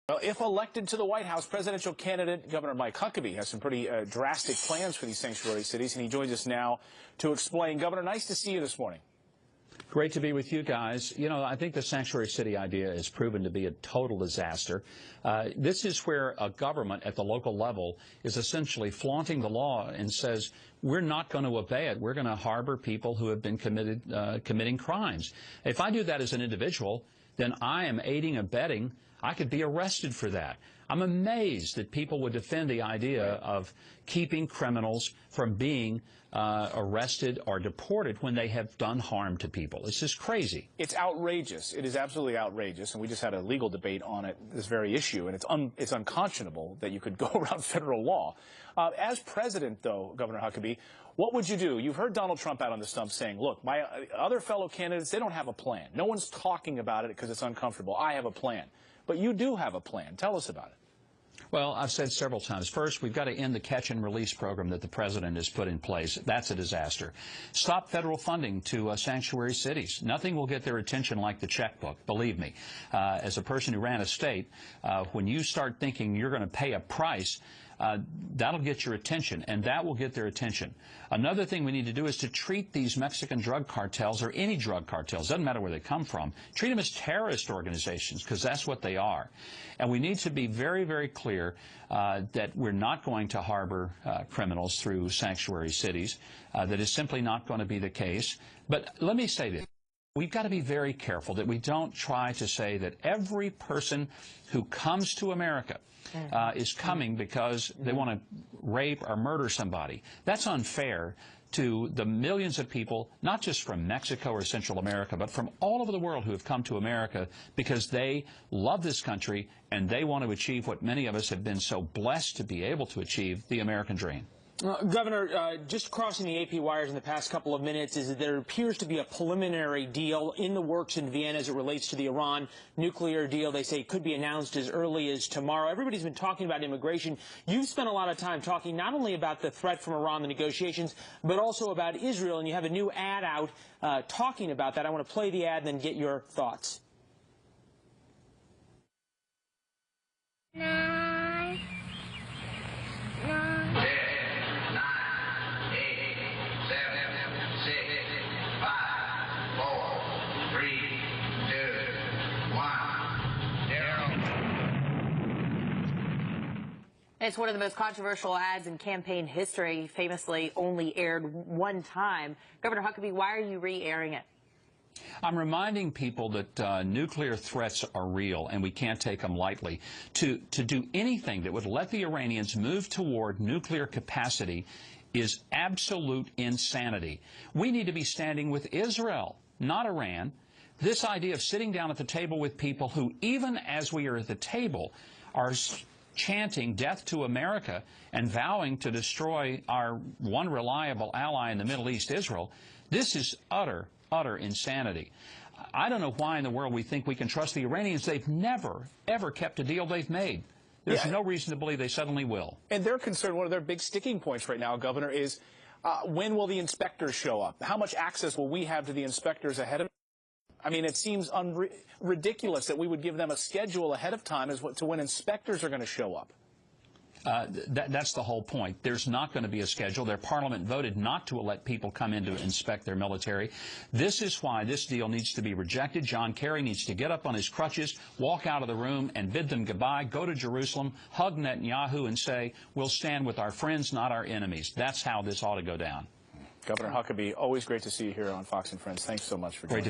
Well, if elected to the White House, presidential candidate Governor Mike Huckabee has some pretty drastic plans for these sanctuary cities, and he joins us now to explain. Governor, nice to see you this morning. Great to be with you guys. You know, I think the sanctuary city idea has proven to be a total disaster. This is where a government at the local level is essentially flaunting the law and says, we're not going to obey it. We're going to harbor people who have been committing crimes. If I do that as an individual, then I am aiding and abetting. I could be arrested for that. I'm amazed that people would defend the idea of keeping criminals from being arrested or deported when they have done harm to people. It's just crazy. It's outrageous. It is absolutely outrageous, and we just had a legal debate on it, this very issue, and it's unconscionable that you could go around federal law. As president, though, Governor Huckabee, what would you do? You've heard Donald Trump out on the stump saying, look, my other fellow candidates, they don't have a plan. No one's talking about it because it's uncomfortable. I have a plan. But you do have a plan. Tell us about it. Well, I've said several times. First, we've got to end the catch and release program that the president has put in place. That's a disaster. Stop federal funding to sanctuary cities. Nothing will get their attention like the checkbook, believe me. As a person who ran a state, when you start thinking you're going to pay a price, that'll get your attention, and that will get their attention. Another thing we need to do is to treat these Mexican drug cartels, or any drug cartels, doesn't matter where they come from, treat them as terrorist organizations, because that's what they are. And we need to be very, very clear that we're not going to harbor criminals through sanctuary cities. That is simply not going to be the case. But let me say this. We've got to be very careful that we don't try to say that every person who comes to America is coming because they want to rape or murder somebody. That's unfair to the millions of people, not just from Mexico or Central America, but from all over the world who have come to America because they love this country and they want to achieve what many of us have been so blessed to be able to achieve, the American dream. Governor, just crossing the AP wires in the past couple of minutes is that there appears to be a preliminary deal in the works in Vienna as it relates to the Iran nuclear deal. They say it could be announced as early as tomorrow. Everybody's been talking about immigration. You've spent a lot of time talking not only about the threat from Iran, the negotiations, but also about Israel, and you have a new ad out talking about that. I want to play the ad and then get your thoughts. It's one of the most controversial ads in campaign history, famously only aired one time. Governor Huckabee, why are you re-airing it? I'm reminding people that nuclear threats are real and we can't take them lightly. To do anything that would let the Iranians move toward nuclear capacity is absolute insanity. We need to be standing with Israel, not Iran. This idea of sitting down at the table with people who, even as we are at the table, are chanting death to America and vowing to destroy our one reliable ally in the Middle East, Israel, this is utter insanity. I don't know why in the world we think we can trust the Iranians. They've never, ever kept a deal they've made. There's no reason to believe they suddenly will. And they're concerned, one of their big sticking points right now, Governor, is when will the inspectors show up? How much access will we have to the inspectors ahead of? I mean, it seems ridiculous that we would give them a schedule ahead of time as to when inspectors are going to show up. That's the whole point. There's not going to be a schedule. Their parliament voted not to let people come in to inspect their military. This is why this deal needs to be rejected. John Kerry needs to get up on his crutches, walk out of the room, and bid them goodbye, go to Jerusalem, hug Netanyahu, and say, we'll stand with our friends, not our enemies. That's how this ought to go down. Governor Huckabee, always great to see you here on Fox and Friends. Thanks so much for joining us.